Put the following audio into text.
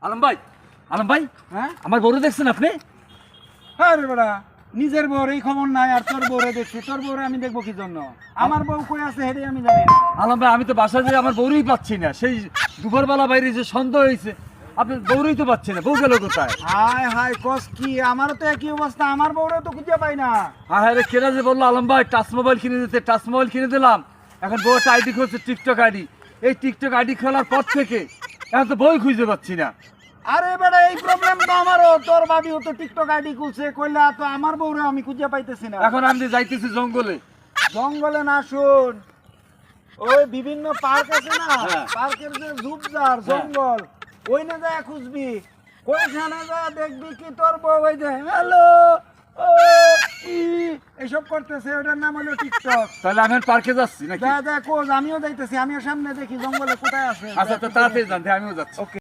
আলম ভাই, আলম ভাই, হ্যাঁ আমার বউরে দেখছেন আপনি? আরে বেড়া, নিজের বউর এই খবর নাই আর তোর বউরে দেখছি। তোর বউরে আমি দেখবো কি জন্য? আমার বউ কই আছে হেরে আমি জানি না। আলম ভাই, আমি তো বাসায় যেয়ে আমার বউরই পাচ্ছি না। সেই দুপুরবেলা বাইরে যে সন্দেহ হয়েছে, আপনি বউরই তো পাচ্ছি না। বউ গেল কোথায়? হায় হায় কস কি, আমারও তো একই অবস্থা, আমার বউরে তো খুঁজে পাই না। হ্যাঁ রে, কেনা যে বললো আলম ভাই টাচ মোবাইল কিনে দিতে, টাচ মোবাইল কিনে দিলাম। এখন বউ একটা আইডি খুলছে, টিকটক আইডি। এই টিকটক আইডি খোলার পর থেকে এখন তো বই খুঁজে পাচ্ছি না। আরে বেড়া, এই প্রবলেম তো আমারও। তোর ভাবিও তো টিকটক আইডি খুলছে, কইলা তো আমার বউরে আমি খুঁজে পাইতেছি না। এখন আমি যাইতেছি জঙ্গলে। জঙ্গলে না, শুন, ওই বিভিন্ন পার্ক আছে না, হ্যাঁ। পার্কের যে ঝুপঝাড় জঙ্গল, ওই না যায় খুঁজবি। ওইখানে যা দেখবি কি তোর বউ ওই যে হ্যালো ও ই এসব করতেছে, ওটার নাম হলো টিকটক। তাহলে আমি পার্কে যাচ্ছি নাকি? যা যা কোজ, আমিও যাইতেছি, আমিও সামনে দেখি জঙ্গলে কোথায় আছে। আচ্ছা, তো তাড়াতাড়ি জানতে আমিও যাচ্ছি। ওকে।